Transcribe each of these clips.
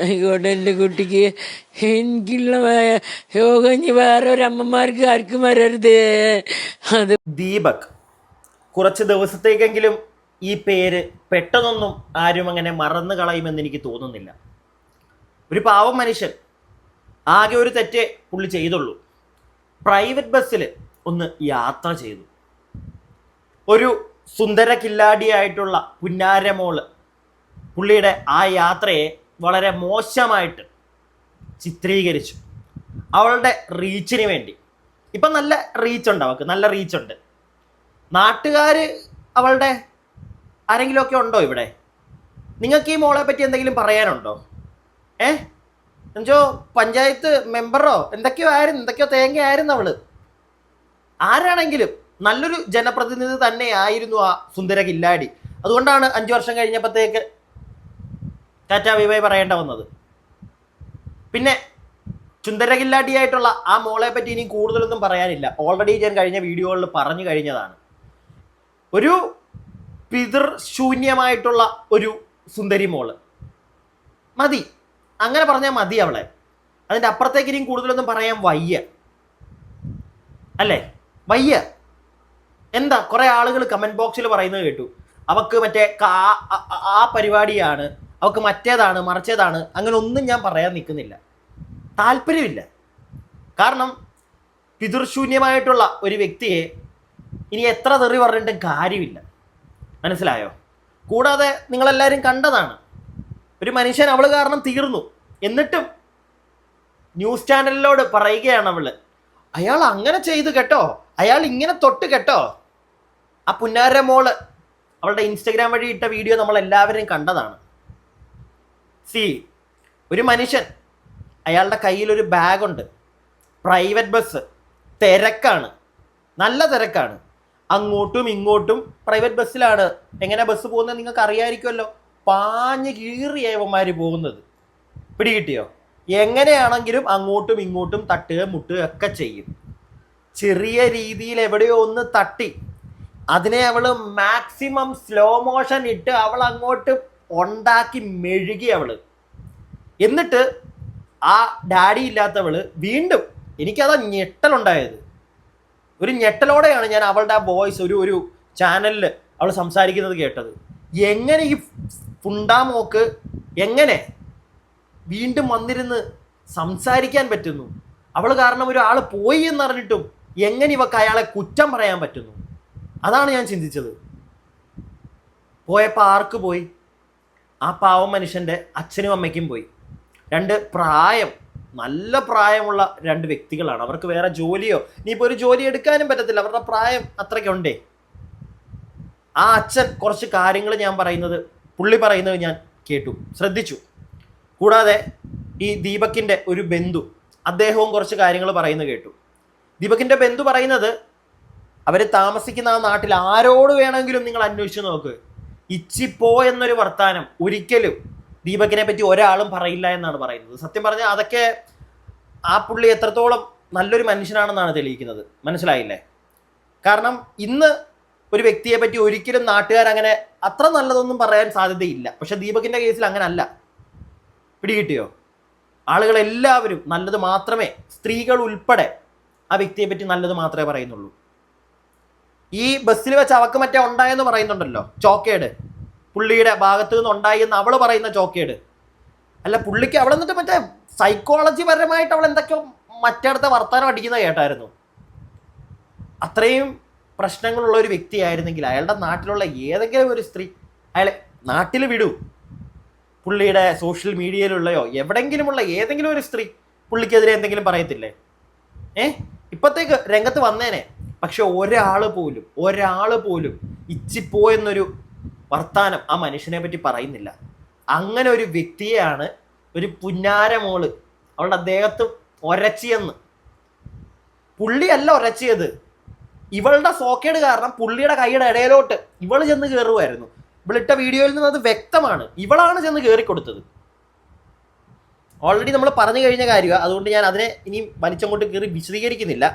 ആയിക്കോട്ടെ, എൻ്റെ കുട്ടിക്ക് എനിക്കുള്ള യോഗം ഇനി വേറെ ഒരമ്മമാർക്ക് ആർക്കും വരരുത്. അത് ദീപക് കുറച്ച് ദിവസത്തേക്കെങ്കിലും ഈ പേര് പെട്ടെന്നൊന്നും ആരും അങ്ങനെ മറന്നു കളയുമെന്ന് എനിക്ക് തോന്നുന്നില്ല. ഒരു പാവം മനുഷ്യൻ, ആകെ ഒരു തെറ്റേ പുള്ളി ചെയ്തുള്ളൂ. പ്രൈവറ്റ് ബസ്സിൽ ഒന്ന് യാത്ര ചെയ്തു. ഒരു സുന്ദര കില്ലാടിയായിട്ടുള്ള പുന്നാരമോള് പുള്ളിയുടെ ആ യാത്രയെ വളരെ മോശമായിട്ട് ചിത്രീകരിച്ചു. അവളുടെ റീച്ചിന് വേണ്ടി. ഇപ്പം നല്ല റീച്ചുണ്ട്, അവൾക്ക് നല്ല റീച്ചുണ്ട്. നാട്ടുകാർ അവളുടെ ആരെങ്കിലുമൊക്കെ ഉണ്ടോ ഇവിടെ? നിങ്ങൾക്ക് ഈ മോളെ പറ്റി എന്തെങ്കിലും പറയാനുണ്ടോ? എന്നുവെച്ചോ പഞ്ചായത്ത് മെമ്പറോ എന്തൊക്കെയോ തേങ്ങയായിരുന്നു അവള്. ആരാണെങ്കിലും നല്ലൊരു ജനപ്രതിനിധി തന്നെ ആയിരുന്നു ആ സുന്ദര കില്ലാടി. അതുകൊണ്ടാണ് 5 വർഷം കഴിഞ്ഞപ്പോഴത്തേക്ക് ടാറ്റാ ബൈ ബൈ പറയേണ്ട വന്നത്. പിന്നെ സുന്ദര കില്ലാടിയായിട്ടുള്ള ആ മോളെ പറ്റി ഇനി കൂടുതലൊന്നും പറയാനില്ല. ഓൾറെഡി ഞാൻ കഴിഞ്ഞ വീഡിയോകളിൽ പറഞ്ഞു കഴിഞ്ഞതാണ്. ഒരു പിതൃശൂന്യമായിട്ടുള്ള ഒരു സുന്ദരി മോള് മതി, അങ്ങനെ പറഞ്ഞാൽ മതി അവളെ. അതിൻ്റെ അപ്പുറത്തേക്ക് ഇനിയും കൂടുതലൊന്നും പറയാൻ വയ്യ, അല്ലേ? വയ്യ. എന്താ കുറേ ആളുകൾ കമൻറ്റ് ബോക്സിൽ പറയുന്നത് കേട്ടു, അവക്ക് മറ്റേ ആ പരിപാടിയാണ്, അവക്ക് മറ്റേതാണ് മറിച്ചതാണ്. അങ്ങനെ ഒന്നും ഞാൻ പറയാൻ നിൽക്കുന്നില്ല, താല്പര്യമില്ല. കാരണം പിതൃശൂന്യമായിട്ടുള്ള ഒരു വ്യക്തിയെ ഇനി എത്ര തെറി പറഞ്ഞിട്ടും കാര്യമില്ല, മനസ്സിലായോ? കൂടാതെ നിങ്ങളെല്ലാവരും കണ്ടതാണ്, ഒരു മനുഷ്യൻ അവൾ കാരണം തീർന്നു. എന്നിട്ടും ന്യൂസ് ചാനലിനോട് പറയുകയാണ് അവള്, അയാൾ അങ്ങനെ ചെയ്തു കേട്ടോ, അയാൾ ഇങ്ങനെ തൊട്ട് കേട്ടോ. ആ പുന്നാര മോള് അവളുടെ ഇൻസ്റ്റഗ്രാം വഴി ഇട്ട വീഡിയോ നമ്മളെല്ലാവരും കണ്ടതാണ്. ഒരു മനുഷ്യൻ, അയാളുടെ കയ്യിലൊരു ബാഗുണ്ട്, പ്രൈവറ്റ് ബസ്, തിരക്കാണ്, നല്ല തിരക്കാണ്. അങ്ങോട്ടും ഇങ്ങോട്ടും പ്രൈവറ്റ് ബസ്സിലാണ്. എങ്ങനെ ബസ് പോകുന്നത് നിങ്ങൾക്ക് അറിയാമായിരിക്കുമല്ലോ. പാഞ്ഞ് കീറിയവന്മാർ പോകുന്നത്, പിടികിട്ടിയോ? എങ്ങനെയാണെങ്കിലും അങ്ങോട്ടും ഇങ്ങോട്ടും തട്ടുക മുട്ടുക ഒക്കെ ചെയ്യും. ചെറിയ രീതിയിൽ എവിടെയോ ഒന്ന് തട്ടി അതിനെ അവൾ മാക്സിമം സ്ലോ മോഷൻ ഇട്ട് അവൾ അങ്ങോട്ട് ഉണ്ടാക്കി മെഴുകി അവള്. എന്നിട്ട് ആ ഡാഡി ഇല്ലാത്തവള് വീണ്ടും, എനിക്കതാ ഞെട്ടലുണ്ടായത്. ഒരു ഞെട്ടലോടെയാണ് ഞാൻ അവളുടെ ആ വോയിസ് ഒരു ചാനലിൽ അവൾ സംസാരിക്കുന്നത് കേട്ടത്. എങ്ങനെ ഈ പുണ്ടാമോക്ക് എങ്ങനെ വീണ്ടും വന്നിരുന്ന് സംസാരിക്കാൻ പറ്റുന്നു? അവൾ കാരണം ഒരാൾ പോയി എന്നറിഞ്ഞിട്ടും എങ്ങനെ ഇവക്ക് അയാളെ കുറ്റം പറയാൻ പറ്റുന്നു? അതാണ് ഞാൻ ചിന്തിച്ചത്. പോയപ്പോൾ ആർക്ക് പോയി? ആ പാവം മനുഷ്യൻ്റെ അച്ഛനും അമ്മയ്ക്കും പോയി. നല്ല പ്രായമുള്ള 2 വ്യക്തികളാണ്. അവർക്ക് വേറെ ജോലിയോ ഇനിയിപ്പോൾ ഒരു ജോലി എടുക്കാനും പറ്റത്തില്ല, അവരുടെ പ്രായം അത്രയ്ക്കുണ്ടേ. ആ അച്ഛൻ കുറച്ച് കാര്യങ്ങൾ പുള്ളി പറയുന്നത് ഞാൻ കേട്ടു, ശ്രദ്ധിച്ചു. കൂടാതെ ഈ ദീപകിൻ്റെ ഒരു ബന്ധു, അദ്ദേഹവും കുറച്ച് കാര്യങ്ങൾ പറയുന്നത് കേട്ടു. ദീപകിൻ്റെ ബന്ധു പറയുന്നത്, അവർ താമസിക്കുന്ന ആ നാട്ടിൽ ആരോട് വേണമെങ്കിലും നിങ്ങൾ അന്വേഷിച്ച് നോക്ക്, ഇച്ചിപ്പോ എന്നൊരു വർത്താനം ഒരിക്കലും ദീപകിനെ പറ്റി ഒരാളും പറയില്ല എന്നാണ് പറയുന്നത്. സത്യം പറഞ്ഞാൽ അതൊക്കെ ആ പുള്ളി എത്രത്തോളം നല്ലൊരു മനുഷ്യനാണെന്നാണ് തെളിയിക്കുന്നത്, മനസ്സിലായില്ലേ? കാരണം ഇന്ന് ഒരു വ്യക്തിയെ പറ്റി ഒരിക്കലും നാട്ടുകാരങ്ങനെ അത്ര നല്ലതൊന്നും പറയാൻ സാധ്യതയില്ല. പക്ഷെ ദീപകിൻ്റെ കേസിൽ അങ്ങനെ അല്ല, പിടികിട്ടിയോ? ആളുകളെല്ലാവരും നല്ലത് മാത്രമേ, സ്ത്രീകൾ ഉൾപ്പെടെ ആ വ്യക്തിയെ പറ്റി നല്ലത് മാത്രമേ പറയുന്നുള്ളൂ. ഈ ബസ്സിൽ വെച്ച് അവക്ക് മറ്റേ ഉണ്ടായെന്ന് പറയുന്നുണ്ടല്ലോ, ചോക്കേട്, പുള്ളിയുടെ ഭാഗത്ത് നിന്ന് ഉണ്ടായി എന്ന് അവൾ പറയുന്ന ചോക്കേട് അല്ല, പുള്ളിക്ക് അവൾ എന്നിട്ട് മറ്റേ സൈക്കോളജി പരമായിട്ട് അവൾ എന്തൊക്കെയോ മറ്റടുത്ത വർത്താനം അടിക്കുന്ന കേട്ടായിരുന്നു. അത്രയും പ്രശ്നങ്ങളുള്ള ഒരു വ്യക്തിയായിരുന്നെങ്കിൽ അയാളുടെ നാട്ടിലുള്ള ഏതെങ്കിലും ഒരു സ്ത്രീ അയാളെ നാട്ടിൽ വിടൂ. പുള്ളിയുടെ സോഷ്യൽ മീഡിയയിലുള്ളയോ എവിടെയെങ്കിലുമുള്ള ഏതെങ്കിലും ഒരു സ്ത്രീ പുള്ളിക്കെതിരെ എന്തെങ്കിലും പറയത്തില്ലേ? ഇപ്പോഴത്തേക്ക് രംഗത്ത് വന്നേനെ. പക്ഷെ ഒരാൾ പോലും ഇച്ചിപ്പോ എന്നൊരു വർത്താനം ആ മനുഷ്യനെ പറ്റി പറയുന്നില്ല. അങ്ങനെ ഒരു വ്യക്തിയെയാണ് ഒരു പുന്നാരമോള് അവളുടെ അദ്ദേഹത്ത് ഒരച്ചിയെന്ന്. പുള്ളിയല്ല ഒരച്ചിയത്, ഇവളുടെ സോക്കേട് കാരണം പുള്ളിയുടെ കൈയുടെ ഇടയിലോട്ട് ഇവൾ ചെന്ന് കയറുമായിരുന്നു. ഇവളിട്ട വീഡിയോയിൽ നിന്ന് അത് വ്യക്തമാണ്, ഇവളാണ് ചെന്ന് കയറിക്കൊടുത്തത്. ഓൾറെഡി നമ്മൾ പറഞ്ഞു കഴിഞ്ഞ കാര്യമാണ്, അതുകൊണ്ട് ഞാൻ അതിനെ ഇനിയും വലിച്ചങ്ങോട്ട് കയറി വിശദീകരിക്കുന്നില്ല.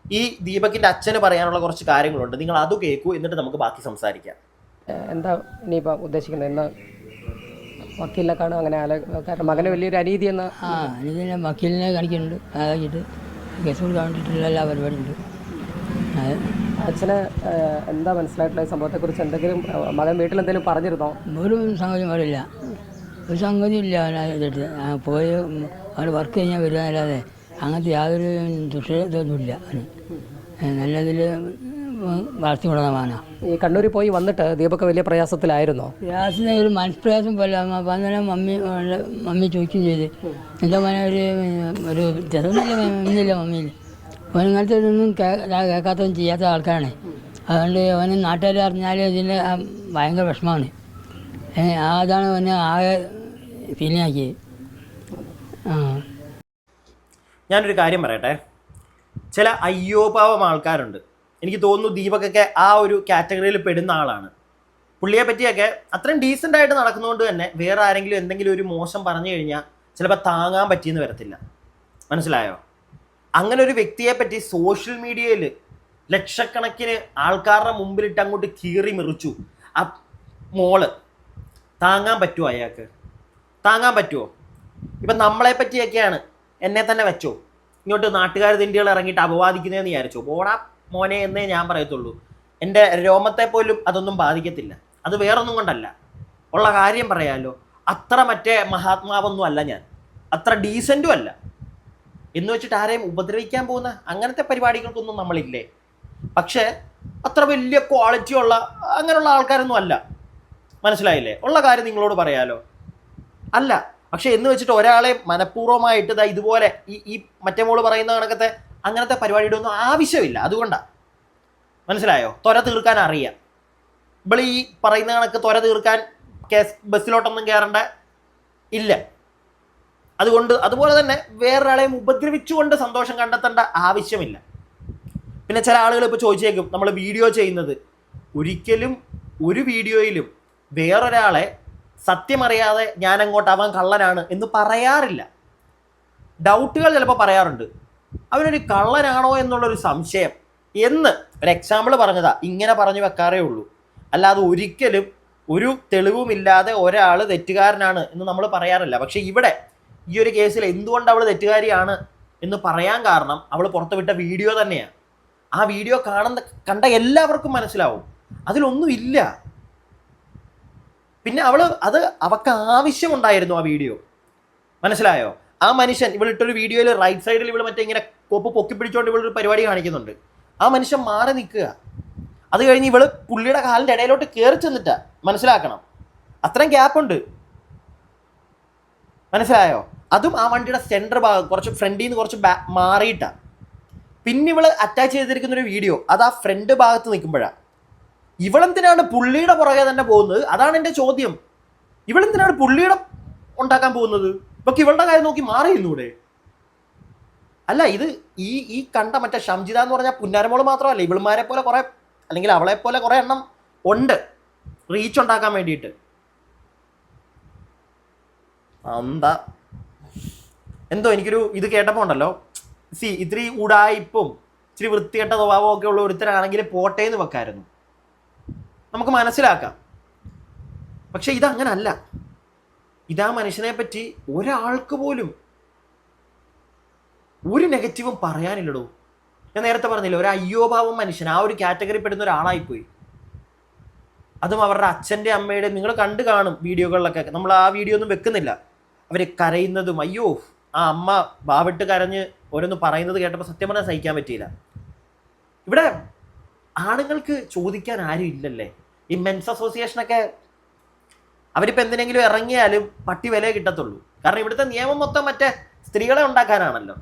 ഈ ദീപകിൻ്റെ അച്ഛന് പറയാനുള്ള കുറച്ച് കാര്യങ്ങളുണ്ട്, നിങ്ങൾ അത് കേൾക്കൂ, എന്നിട്ട് നമുക്ക് ബാക്കി സംസാരിക്കാം. എന്താ ഇനിയിപ്പോൾ ഉദ്ദേശിക്കുന്നത്? വക്കീലിനെക്കാണ് അങ്ങനെ കാരണം മകന് വലിയൊരു അനീതി എന്ന ഇതിനെ വക്കീലിനെ കാണിക്കുന്നുണ്ട് അതാക്കിയിട്ട് കേസ് കൊടുക്കാൻ വേണ്ടിയിട്ടുള്ള എല്ലാ പരിപാടിയുണ്ട്. അച്ഛന് എന്താ മനസ്സിലായിട്ടുള്ള ഈ സംഭവത്തെക്കുറിച്ച് എന്തെങ്കിലും മകൻ വീട്ടിൽ എന്തെങ്കിലും പറഞ്ഞിരുന്നോ? ഒരു സംഗതി പറയില്ല, ഒരു സംഗതി ഇല്ല. അവനായിട്ട് പോയി അവന് വർക്ക് കഴിഞ്ഞാൽ വരികയല്ലാതെ അങ്ങനത്തെ യാതൊരു ദുഷിതൊന്നുമില്ല. നല്ലതിൽ വളർത്തി കൊണ്ടുവന്ന മാനാ. ഈ കണ്ണൂരിൽ പോയി വന്നിട്ട് ദീപക് വലിയ പ്രയാസത്തിലായിരുന്നോ? പ്രയാസത്തിന് ഒരു മനസ്പ്രയാസം പോലെ അപ്പം അന്നേരം മമ്മി ചോദിക്കുകയും ചെയ്ത് എൻ്റെ മോനെ ഒരു ചെറുതല്ല മമ്മിയിൽ അവനങ്ങനത്തെ ഒന്നും കേൾക്കാത്തതും ചെയ്യാത്ത ആൾക്കാരാണ്. അതുകൊണ്ട് അവന് നാട്ടുകാർ അറിഞ്ഞാൽ ഇതിൻ്റെ ഭയങ്കര വിഷമമാണ്. അതാണ് അവനെ ആകെ ഫീലിംഗ് ആക്കിയത്. ഞാനൊരു കാര്യം പറയട്ടെ, ചില അയ്യോപാവം ആൾക്കാരുണ്ട്. എനിക്ക് തോന്നുന്നു ദീപകൊക്കെ ആ ഒരു കാറ്റഗറിയിൽ പെടുന്ന ആളാണ്. പുള്ളിയെ പറ്റിയൊക്കെ അത്രയും ഡീസൻ്റ് ആയിട്ട് നടക്കുന്നതുകൊണ്ട് തന്നെ വേറെ ആരെങ്കിലും എന്തെങ്കിലും ഒരു മോശം പറഞ്ഞു കഴിഞ്ഞാൽ ചിലപ്പോൾ താങ്ങാൻ പറ്റിയെന്ന് വരത്തില്ല. മനസ്സിലായോ? അങ്ങനെ ഒരു വ്യക്തിയെ പറ്റി സോഷ്യൽ മീഡിയയിൽ ലക്ഷക്കണക്കിന് ആൾക്കാരുടെ മുമ്പിലിട്ട് അങ്ങോട്ട് കീറി മെറിച്ചു. ആ മോള് താങ്ങാൻ പറ്റുമോ? അയാൾക്ക് താങ്ങാൻ പറ്റുമോ? ഇപ്പം നമ്മളെ പറ്റിയൊക്കെയാണ്, എന്നെ തന്നെ വെച്ചോ ഇങ്ങോട്ട് നാട്ടുകാർ തിണ്ടികൾ ഇറങ്ങിയിട്ട് അപവാദിക്കുന്നതെന്ന് വിചാരിച്ചോ, പോടാ മോനെ എന്നേ ഞാൻ പറയത്തുള്ളൂ. എൻ്റെ രോമത്തെ പോലും അതൊന്നും ബാധിക്കത്തില്ല. അത് വേറൊന്നും കൊണ്ടല്ല, ഉള്ള കാര്യം പറയാമല്ലോ. അത്ര മറ്റേ മഹാത്മാവൊന്നും അല്ല ഞാൻ, അത്ര ഡീസൻറ്റും അല്ല. എന്ന് വെച്ചിട്ട് ആരെയും ഉപദ്രവിക്കാൻ പോകുന്ന അങ്ങനത്തെ പരിപാടികൾക്കൊന്നും നമ്മളില്ലേ. പക്ഷേ അത്ര വലിയ ക്വാളിറ്റി ഉള്ള അങ്ങനെയുള്ള ആൾക്കാരൊന്നും അല്ല. മനസ്സിലായില്ലേ? ഉള്ള കാര്യം നിങ്ങളോട് പറയാലോ. അല്ല, പക്ഷെ എന്ന് വെച്ചിട്ട് ഒരാളെ മനഃപൂർവ്വമായിട്ട് ഇതുപോലെ ഈ മറ്റേ മോള് പറയുന്ന കണക്കത്തെ അങ്ങനത്തെ പരിപാടിയുടെ ഒന്നും ആവശ്യമില്ല. അതുകൊണ്ടാണ്. മനസ്സിലായോ? ത്വര തീർക്കാൻ അറിയാം. ഇപ്പോൾ ഈ പറയുന്ന കണക്ക് ത്വര തീർക്കാൻ ബസ്സിലോട്ടൊന്നും കയറേണ്ട ഇല്ല. അതുകൊണ്ട് അതുപോലെ തന്നെ വേറൊരാളെയും ഉപദ്രവിച്ചുകൊണ്ട് സന്തോഷം കണ്ടെത്തേണ്ട ആവശ്യമില്ല. പിന്നെ ചില ആളുകൾ ഇപ്പോൾ ചോദിച്ചേക്കും, നമ്മൾ വീഡിയോ ചെയ്യുന്നത് ഒരിക്കലും ഒരു വീഡിയോയിലും വേറൊരാളെ സത്യമറിയാതെ ഞാൻ അങ്ങോട്ട് അവൻ കള്ളനാണ് എന്ന് പറയാറില്ല. ഡൗട്ടുകൾ ചിലപ്പോൾ പറയാറുണ്ട്, അവനൊരു കള്ളനാണോ എന്നുള്ളൊരു സംശയം എന്ന് ഒരു എക്സാമ്പിൾ പറഞ്ഞതാ, ഇങ്ങനെ പറഞ്ഞു വെക്കാറേ ഉള്ളൂ. അല്ലാതെ ഒരിക്കലും ഒരു തെളിവുമില്ലാതെ ഒരാൾ തെറ്റുകാരനാണ് എന്ന് നമ്മൾ പറയാറില്ല. പക്ഷേ ഇവിടെ ഈ ഒരു കേസിൽ എന്തുകൊണ്ട് അവൾ തെറ്റുകാരിയാണ് എന്ന് പറയാൻ കാരണം അവൾ പുറത്തുവിട്ട വീഡിയോ തന്നെയാണ്. ആ വീഡിയോ കണ്ട എല്ലാവർക്കും മനസ്സിലാവും അതിലൊന്നുമില്ല. പിന്നെ അവൾക്ക് ആവശ്യമുണ്ടായിരുന്നു ആ വീഡിയോ. മനസ്സിലായോ? ആ മനുഷ്യൻ ഇവളിട്ടൊരു വീഡിയോയിൽ റൈറ്റ് സൈഡിൽ ഇവൾ മറ്റേ ഇങ്ങനെ കോപ്പ് പൊക്കി പിടിച്ചുകൊണ്ട് ഇവളൊരു പരിപാടി കാണിക്കുന്നുണ്ട്. ആ മനുഷ്യൻ മാറി നിൽക്കുക. അത് കഴിഞ്ഞ് ഇവള് പുള്ളിയുടെ കാലിൻ്റെ ഇടയിലോട്ട് കയറി ചെന്നിട്ടാ. മനസ്സിലാക്കണം, അത്രയും ഗ്യാപ്പുണ്ട്. മനസ്സിലായോ? അതും ആ വണ്ടിയുടെ സെൻറ്റർ ഭാഗം കുറച്ച് ഫ്രണ്ടിൽ നിന്ന് കുറച്ച് മാറിയിട്ടാണ്. പിന്നെ ഇവള് അറ്റാച്ച് ചെയ്തിരിക്കുന്നൊരു വീഡിയോ അത് ആ ഫ്രണ്ട് ഭാഗത്ത് നിൽക്കുമ്പോഴാണ്. ഇവളെന്തിനാണ് പുള്ളിയുടെ പുറകെ തന്നെ പോകുന്നത്? അതാണ് എൻ്റെ ചോദ്യം. ഇവളെന്തിനാണ് പുള്ളിയുടെ ഉണ്ടാക്കാൻ പോകുന്നത്? ഇപ്പൊക്കെ ഇവളുടെ കാര്യം നോക്കി മാറിയിരുന്നൂടെ? അല്ല, ഇത് ഈ കണ്ട മറ്റേ ഷംജിത എന്ന് പറഞ്ഞാൽ പുന്നാരമോള് മാത്രമല്ല, ഇവളുമാരെ പോലെ കുറെ, അല്ലെങ്കിൽ അവളെ പോലെ കുറെ എണ്ണം ഉണ്ട് റീച്ച് ഉണ്ടാക്കാൻ വേണ്ടിയിട്ട്. എന്താ എന്തോ എനിക്കൊരു ഇത് കേട്ടപ്പോൾ ഉണ്ടല്ലോ, ഇത്തിരി ഉടായിപ്പും ഇച്ചിരി വൃത്തികെട്ട സ്വഭാവം ഒക്കെ ഉള്ള ഒരുത്തരാണെങ്കിൽ പോട്ടേന്ന് വെക്കായിരുന്നു, നമുക്ക് മനസ്സിലാക്കാം. പക്ഷെ ഇതങ്ങനല്ല. ഇതാ മനുഷ്യനെ പറ്റി ഒരാൾക്ക് പോലും ഒരു നെഗറ്റീവും പറയാനില്ലടോ. ഞാൻ നേരത്തെ പറഞ്ഞില്ല, ഒരു അയ്യോഭാവം മനുഷ്യൻ, ആ ഒരു കാറ്റഗറി പെടുന്ന ഒരാളായിപ്പോയി. അതും അവരുടെ അച്ഛൻ്റെ അമ്മയുടെ, നിങ്ങൾ കണ്ടു കാണും വീഡിയോകളിലൊക്കെ. നമ്മൾ ആ വീഡിയോ ഒന്നും വെക്കുന്നില്ല. അവർ കരയുന്നതും, അയ്യോ ആ അമ്മ വാവിട്ട് കരഞ്ഞ് ഓരോന്ന് പറയുന്നത് കേട്ടപ്പോൾ സത്യം പറഞ്ഞാൽ സഹിക്കാൻ പറ്റിയില്ല. ഇവിടെ ആണുങ്ങൾക്ക് ചോദിക്കാൻ ആരും ഇല്ലല്ലേ. ഈ മെൻസ് അസോസിയേഷനൊക്കെ അവരിപ്പോൾ എന്തിനെങ്കിലും ഇറങ്ങിയാലും പട്ടി വില കിട്ടത്തുള്ളൂ. കാരണം ഇവിടുത്തെ നിയമം മൊത്തം മറ്റേ സ്ത്രീകളെ ഉണ്ടാക്കാനാണല്ലോ.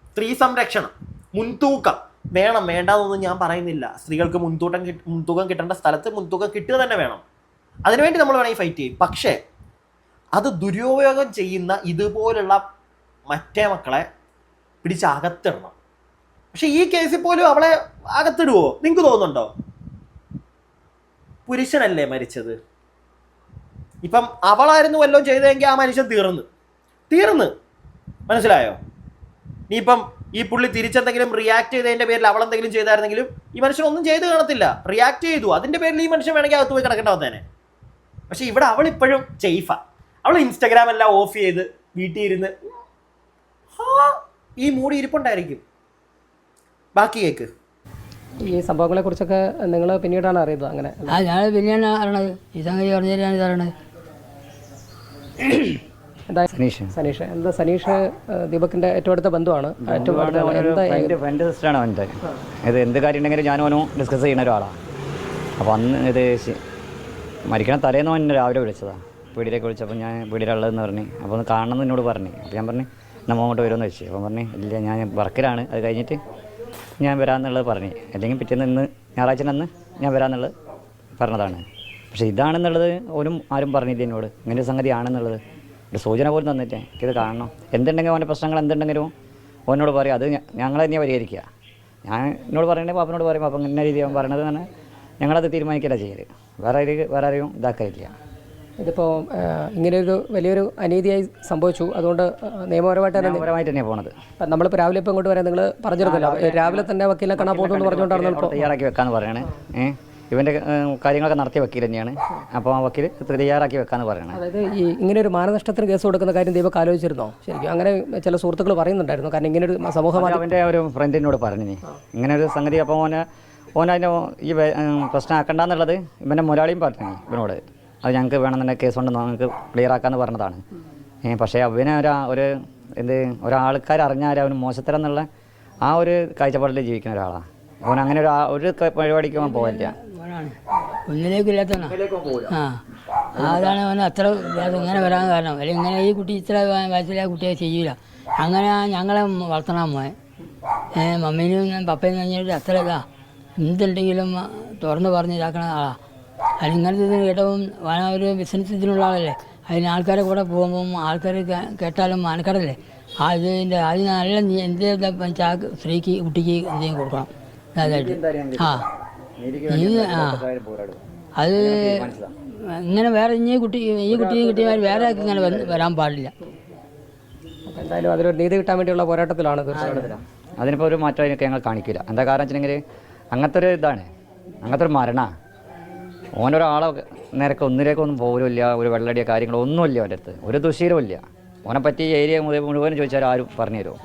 സ്ത്രീ സംരക്ഷണം, മുൻതൂക്കം വേണം, വേണ്ടാന്നൊന്നും ഞാൻ പറയുന്നില്ല. സ്ത്രീകൾക്ക് മുൻതൂക്കം കിട്ടേണ്ട സ്ഥലത്ത് മുൻതൂക്കം കിട്ടുക തന്നെ വേണം. അതിനുവേണ്ടി നമ്മൾ വേണമെങ്കിൽ ഫൈറ്റ് ചെയ്യും. പക്ഷേ അത് ദുരുപയോഗം ചെയ്യുന്ന ഇതുപോലുള്ള മറ്റേ മക്കളെ പിടിച്ച് അകത്തിടണം. പക്ഷെ ഈ കേസിൽ പോലും അവളെ അകത്തിടുവോ? നിങ്ങൾക്ക് തോന്നുന്നുണ്ടോ? പുരുഷനല്ലേ മരിച്ചത്. ഇപ്പം അവളായിരുന്നു വല്ലതും ചെയ്തതെങ്കിൽ ആ മനുഷ്യൻ തീർന്ന്. മനസ്സിലായോ? ഇനിയിപ്പം ഈ പുള്ളി തിരിച്ചെന്തെങ്കിലും റിയാക്ട് ചെയ്തതിൻ്റെ പേരിൽ അവളെന്തെങ്കിലും ചെയ്തായിരുന്നെങ്കിലും ഈ മനുഷ്യൻ ഒന്നും ചെയ്ത് കാണത്തില്ല. റിയാക്ട് ചെയ്തു, അതിൻ്റെ പേരിൽ ഈ മനുഷ്യൻ വേണമെങ്കിൽ അകത്ത് പോയി കിടക്കേണ്ട വന്നേനെ. പക്ഷെ ഇവിടെ അവളിപ്പോഴും സേഫാ. അവൾ ഇൻസ്റ്റാഗ്രാം എല്ലാം ഓഫ് ചെയ്ത് വീട്ടിൽ ഇരുന്ന് ഈ മൂടി ഇരിപ്പുണ്ടായിരിക്കും. ബാക്കി കേക്ക്. ഈ സംഭവങ്ങളെ കുറിച്ചൊക്കെ നിങ്ങൾ പിന്നീടാണ് അറിയുന്നത് അങ്ങനെ? ഞാൻ പിന്നെയാണ് അറിയണത്, ഈ സംഗതി പറഞ്ഞാണ് ഇത് അറിയണത്. സനീഷ് എന്താ? സനീഷ് ദീപകിന്റെ ഏറ്റവും അടുത്ത ബന്ധുവാണ്. ഫ്രണ്ട് സിസ്റ്ററാണ് അവൻ്റെ. ഇത് എന്ത് കാര്യം ഉണ്ടെങ്കിലും ഞാനും ഡിസ്കസ് ചെയ്യുന്ന ഒരാളാണ്. അപ്പോൾ അന്ന് ഇത് മരിക്കണ തലേന്ന് എന്നെ രാവിലെ വിളിച്ചതാണ്. പീടിയിലേക്ക് വിളിച്ചപ്പോൾ ഞാൻ പീടിയിലുള്ളതെന്ന് പറഞ്ഞ്, അപ്പോൾ ഒന്ന് കാണണമെന്ന് എന്നോട് പറഞ്ഞു. അപ്പോൾ ഞാൻ പറഞ്ഞു നമ്മൾ അങ്ങോട്ട് വരുമെന്ന് വെച്ചു. അപ്പം പറഞ്ഞു ഇല്ല, ഞാൻ വർക്കിലാണ്, അത് കഴിഞ്ഞിട്ട് ഞാൻ വരാമെന്നുള്ളത് പറഞ്ഞു. അല്ലെങ്കിൽ പിറ്റേന്ന് ഇന്ന് ഞായറാഴ്ച അന്ന് ഞാൻ വരാമെന്നുള്ളത് പറഞ്ഞതാണ്. പക്ഷേ ഇതാണെന്നുള്ളത് ഓരും ആരും പറഞ്ഞില്ല എന്നോട്, ഇങ്ങനെ ഒരു സംഗതി ആണെന്നുള്ളത്. ഒരു സൂചന പോലും തന്നിട്ടേ എനിക്കിത് കാണണം. എന്തുണ്ടെങ്കിലും അവൻ്റെ പ്രശ്നങ്ങൾ എന്തുണ്ടെങ്കിലും ഓനോട് പറയും, അത് ഞങ്ങൾ തന്നെ പരിഹരിക്കുക. ഞാൻ എന്നോട് പറയണേ പാപ്പനോട് പറയും, അപ്പം ഇന്ന രീതി അവൻ പറയണത് തന്നെ ഞങ്ങളത് തീരുമാനിക്കില്ല ചെയ്യല്. വേറെ ആരെയും ഇതാക്കില്ല. ഇതിപ്പോൾ ഇങ്ങനെയൊരു വലിയൊരു അനീതിയായി സംഭവിച്ചു. അതുകൊണ്ട് നിയമപരമായിട്ട് തന്നെയാണ് പോണത്. നമ്മളിപ്പോൾ രാവിലെ ഇപ്പോൾ ഇങ്ങോട്ട് വരാൻ നിങ്ങൾ പറഞ്ഞിരുന്നില്ല, രാവിലെ തന്നെ വക്കീലിനെ കാണാൻ പോകുന്നു എന്ന് പറഞ്ഞുകൊണ്ടാണ് ഇപ്പോൾ തയ്യാറാക്കി വെക്കാമെന്ന് പറയണേ. ഇവൻ്റെ കാര്യങ്ങളൊക്കെ നടത്തിയ വക്കീൽ തന്നെയാണ്. അപ്പോൾ ആ വക്കീൽ തയ്യാറാക്കി വെക്കാമെന്ന് പറയണേ. അതായത് ഈ ഇങ്ങനെ ഒരു മാനനഷ്ടത്തിന് കേസ് കൊടുക്കുന്ന കാര്യം ദീപക് ആലോചിച്ചിരുന്നോ? ശരിക്കും അങ്ങനെ ചില സുഹൃത്തുക്കൾ പറയുന്നുണ്ടായിരുന്നു. കാരണം ഇങ്ങനെ ഒരു സമൂഹമാധ്യമം അവൻ്റെ ഒരു ഫ്രണ്ടിനോട് പറഞ്ഞു ഇങ്ങനെ ഒരു സംഗതി. അപ്പോൾ ഓനതിനെ ഈ പ്രശ്നം ആക്കണ്ടെന്നുള്ളത് ഇവൻ്റെ മുരാളിയും പറഞ്ഞു ഇവനോട്. അത് ഞങ്ങൾക്ക് വേണമെന്നുണ്ടെങ്കിൽ കേസ് കൊണ്ട് നമുക്ക് ക്ലിയർ ആക്കാമെന്ന് പറഞ്ഞതാണ്. പക്ഷേ അവന് ഒരാൾക്കാർ അറിഞ്ഞാൽ അവന് മോശത്തരം എന്നുള്ള ആ ഒരു കാഴ്ചപ്പാടിൽ ജീവിക്കുന്ന ഒരാളാണ്. അവൻ അങ്ങനെ ഒരു പരിപാടിക്ക് അവൻ പോകില്ല. ഒന്നിലേക്കില്ലാത്തതാണ്. അതാണ് അവൻ അത്ര ഇങ്ങനെ വരാൻ കാരണം. അല്ലെങ്കിൽ ഇങ്ങനെ ഈ കുട്ടി ഇത്ര വയസ്സിലെ കുട്ടിയെ ചെയ്യൂല. അങ്ങനെ ഞങ്ങളെ വളർത്തണം മോനെ. മമ്മീനും പപ്പയും കഴിഞ്ഞിട്ട് അത്ര ഇതാ എന്തുണ്ടെങ്കിലും തുറന്ന് പറഞ്ഞ് ഇതാക്കണ ആളാണ്. അതിന് ഇങ്ങനത്തെ ഇതിന് കേട്ടപ്പം ഒരു ബിസിനസ് ഇതിനുള്ള ആളല്ലേ. അതിന് ആൾക്കാരെ കൂടെ പോകുമ്പം ആൾക്കാർ കേട്ടാലും മാനക്കടല്ലേ. അതിൻ്റെ അതിന് നല്ല എന്ത് ചാക്ക് സ്ത്രീക്ക് കുട്ടിക്ക് എന്തെങ്കിലും കൊടുക്കണം. അതായിട്ട് അത് ഇങ്ങനെ വേറെ ഈ കുട്ടിയെ കിട്ടിയവർ വേറെ ആൾക്ക് ഇങ്ങനെ വരാൻ പാടില്ല. എന്തായാലും അതിലൊരു നീതി കിട്ടാൻ വേണ്ടിയുള്ള പോരാട്ടത്തിലാണ് തീർച്ചയായിട്ടും. അതിനിപ്പോൾ ഒരു മാറ്റം അതിനൊക്കെ ഞങ്ങൾ കാണിക്കില്ല. എന്താ കാരണം വെച്ചിട്ടുണ്ടെങ്കിൽ അങ്ങനത്തെ ഒരു ഇതാണ്, അങ്ങനത്തെ ഒരു മരണമാണ്. ഓനൊരാളെ നേരൊക്കെ ഒന്നിലേക്കൊന്നും പോലുമില്ല, ഒരു വെള്ളടിയോ കാര്യങ്ങളോ ഒന്നുമില്ല അവൻ്റെ അടുത്ത്, ഒരു ദുശീലവും ഇല്ല. ഓനെ പറ്റി ഏരിയ മുഴുവൻ ചോദിച്ചാൽ ആരും പറഞ്ഞു തരുമോ?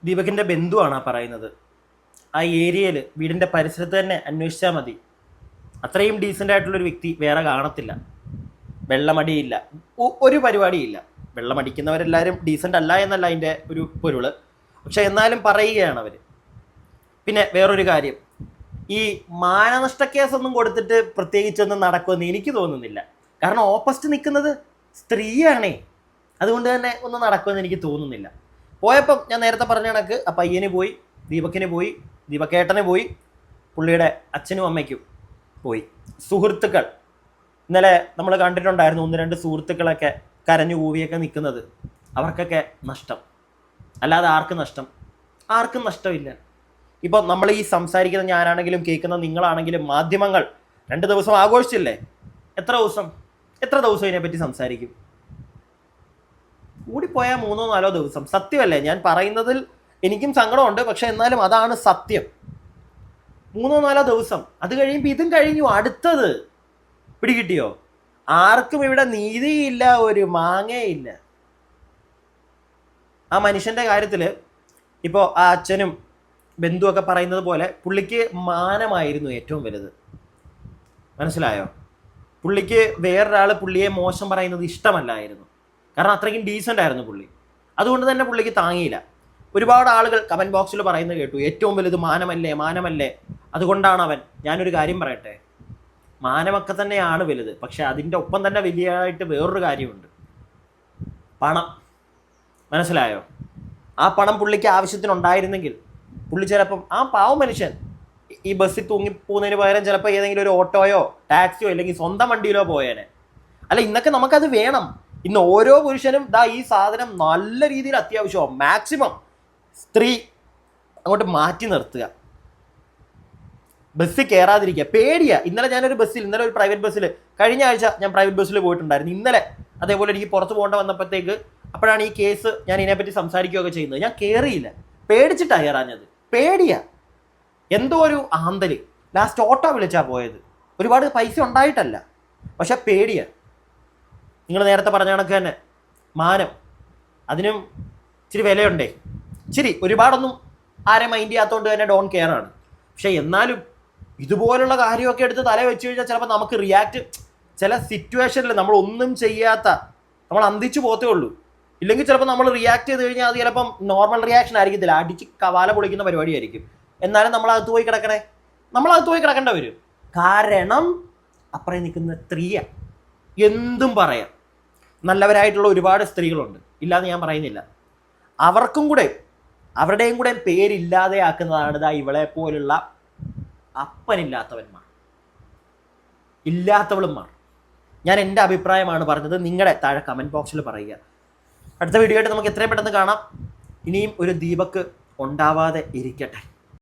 ദീപകിൻ്റെ ബന്ധുവാണ് ആ പറയുന്നത്. ആ ഏരിയയിൽ വീടിൻ്റെ പരിസരത്ത് തന്നെ അന്വേഷിച്ചാൽ മതി, അത്രയും ഡീസൻ്റ് ആയിട്ടുള്ളൊരു വ്യക്തി വേറെ കാണത്തില്ല. വെള്ളമടിയില്ല, ഒരു പരിപാടിയില്ല. വെള്ളമടിക്കുന്നവരെല്ലാവരും ഡീസൻ്റ് അല്ല എന്നല്ല അതിൻ്റെ ഒരു പൊരുള്. പക്ഷെ എന്നാലും പറയുകയാണ് അവർ. പിന്നെ വേറൊരു കാര്യം, ഈ മാനനഷ്ട കേസൊന്നും കൊടുത്തിട്ട് പ്രത്യേകിച്ചൊന്നും നടക്കുമെന്ന് എനിക്ക് തോന്നുന്നില്ല. കാരണം ഓപ്പോസിറ്റ് നിൽക്കുന്നത് സ്ത്രീയാണേ, അതുകൊണ്ട് തന്നെ ഒന്നും നടക്കുമെന്ന് എനിക്ക് തോന്നുന്നില്ല. പോയപ്പം ഞാൻ നേരത്തെ പറഞ്ഞ കണക്ക് ആ പയ്യന് പോയി, ദീപക്കിന് പോയി, ദീപക്കേട്ടന് പോയി, പുള്ളിയുടെ അച്ഛനും അമ്മയ്ക്കും പോയി. സുഹൃത്തുക്കൾ ഇന്നലെ നമ്മൾ കണ്ടിട്ടുണ്ടായിരുന്നു, 1-2 സുഹൃത്തുക്കളൊക്കെ കരഞ്ഞു കൂവിയൊക്കെ നിൽക്കുന്നത്. അവർക്കൊക്കെ നഷ്ടം. അല്ലാതെ ആർക്കും നഷ്ടം? ആർക്കും നഷ്ടമില്ല. ഇപ്പോൾ നമ്മൾ ഈ സംസാരിക്കുന്ന ഞാനാണെങ്കിലും കേൾക്കുന്ന നിങ്ങളാണെങ്കിലും മാധ്യമങ്ങൾ 2 ദിവസം ആഘോഷിച്ചില്ലേ? എത്ര ദിവസം ഇതിനെപ്പറ്റി സംസാരിക്കും? കൂടിപ്പോയാൽ 3-4 ദിവസം. സത്യമല്ലേ ഞാൻ പറയുന്നതിൽ? എനിക്കും സങ്കടമുണ്ട്, പക്ഷെ എന്നാലും അതാണ് സത്യം. 3-4 ദിവസം, അത് കഴിയുമ്പോൾ ഇതും കഴിഞ്ഞു. അടുത്തത് പിടികിട്ടിയോ? ആർക്കും ഇവിടെ നീതിയില്ല, ഒരു മാങ്ങയില്ല. ആ മനുഷ്യൻ്റെ കാര്യത്തിൽ ഇപ്പോൾ ആ അച്ഛനും ബന്ധുവൊക്കെ പറയുന്നത് പോലെ പുള്ളിക്ക് മാനമായിരുന്നു ഏറ്റവും വലുത്. മനസ്സിലായോ? പുള്ളിക്ക് വേറൊരാൾ പുള്ളിയെ മോശം പറയുന്നത് ഇഷ്ടമല്ലായിരുന്നു. കാരണം അത്രയ്ക്കും ഡീസൻ്റ് ആയിരുന്നു പുള്ളി. അതുകൊണ്ട് തന്നെ പുള്ളിക്ക് താങ്ങിയില്ല. ഒരുപാട് ആളുകൾ കമൻറ്റ് ബോക്സിൽ പറയുന്നത് കേട്ടു, ഏറ്റവും വലുത് മാനമല്ലേ, അതുകൊണ്ടാണ് അവൻ. ഞാനൊരു കാര്യം പറയട്ടെ, മാനമൊക്കെ തന്നെയാണ് വലുത്. പക്ഷെ അതിൻ്റെ ഒപ്പം തന്നെ വലിയതായിട്ട് വേറൊരു കാര്യമുണ്ട്, പണം. മനസ്സിലായോ? ആ പണം പുള്ളിക്ക് ആവശ്യത്തിനുണ്ടായിരുന്നെങ്കിൽ പുള്ളി ചിലപ്പം ആ പാവ മനുഷ്യൻ ഈ ബസ്സിൽ തൂങ്ങിപ്പോകുന്നതിന് പകരം ചിലപ്പോൾ ഏതെങ്കിലും ഒരു ഓട്ടോയോ ടാക്സിയോ അല്ലെങ്കിൽ സ്വന്തം വണ്ടിയിലോ പോയേനെ. അല്ല, ഇന്നൊക്കെ നമുക്കത് വേണം. ഇന്ന് ഓരോ പുരുഷനും ഈ സാധനം നല്ല രീതിയിൽ അത്യാവശ്യമാണ്. മാക്സിമം സ്ത്രീ അങ്ങോട്ട് മാറ്റി നിർത്തുക, ബസ്സിൽ കയറാതിരിക്കുക. പേടിയാ. ഇന്നലെ ഒരു പ്രൈവറ്റ് ബസ്സിൽ, കഴിഞ്ഞ ആഴ്ച ഞാൻ പ്രൈവറ്റ് ബസ്സിൽ പോയിട്ടുണ്ടായിരുന്നു. ഇന്നലെ അതേപോലെ എനിക്ക് പുറത്ത് പോകേണ്ട വന്നപ്പോഴത്തേക്ക്, അപ്പോഴാണ് ഈ കേസ് ഞാൻ ഇതിനെപ്പറ്റി സംസാരിക്കുകയൊക്കെ ചെയ്യുന്നത്. ഞാൻ കയറിയില്ല, പേടിച്ചിട്ടാണ് കയറാഞ്ഞത്. പേടിയാ, എന്തോ ഒരു ആന്തല്. ലാസ്റ്റ് ഓട്ടോ വിളിച്ചാൽ പോയത്. ഒരുപാട് പൈസ ഉണ്ടായിട്ടല്ല, പക്ഷെ പേടിയാ. നിങ്ങൾ നേരത്തെ പറഞ്ഞ കണക്ക് തന്നെ മാനം, അതിനും ഇച്ചിരി വിലയുണ്ടേ. ശരി, ഒരുപാടൊന്നും ആരെ മൈൻഡ് ചെയ്യാത്തതുകൊണ്ട് തന്നെ ഡോൺ കെയർ ആണ്. പക്ഷെ എന്നാലും ഇതുപോലുള്ള കാര്യമൊക്കെ എടുത്ത് തല വെച്ച് കഴിഞ്ഞാൽ ചിലപ്പോൾ നമുക്ക് റിയാക്ട്, ചില സിറ്റുവേഷനിൽ നമ്മൾ ഒന്നും ചെയ്യാത്ത, നമ്മൾ അന്തിച്ചു പോത്തേ ഉള്ളൂ. ഇല്ലെങ്കിൽ ചിലപ്പോൾ നമ്മൾ റിയാക്ട് ചെയ്ത് കഴിഞ്ഞാൽ അത് ചിലപ്പം നോർമൽ റിയാക്ഷൻ ആയിരിക്കത്തില്ല, അടിച്ച് കവാല പൊളിക്കുന്ന പരിപാടിയായിരിക്കും. എന്നാലും നമ്മളകത്ത് പോയി കിടക്കണേ, നമ്മളകത്ത് പോയി കിടക്കേണ്ടി വരും. കാരണം അപ്പുറം നിൽക്കുന്ന സ്ത്രീയാണ്. എന്തും പറയാം. നല്ലവരായിട്ടുള്ള ഒരുപാട് സ്ത്രീകളുണ്ട്, ഇല്ലാന്ന് ഞാൻ പറയുന്നില്ല. അവർക്കും കൂടെ, അവരുടെയും കൂടെ പേരില്ലാതെ ആക്കുന്നതാണ് ഇതാ ഇവളെ പോലുള്ള അപ്പനില്ലാത്തവന്മാർ, ഇല്ലാത്തവളുമാർ. ഞാൻ എൻ്റെ അഭിപ്രായമാണ് പറഞ്ഞത്. നിങ്ങളുടെ താഴെ കമൻറ്റ് ബോക്സിൽ പറയുക. അടുത്ത വീഡിയോ ആയിട്ട് നമുക്ക് എത്രയും പെട്ടെന്ന് കാണാം. ഇനിയും ഒരു ദീപക്ക് ഉണ്ടാവാതെ ഇരിക്കട്ടെ.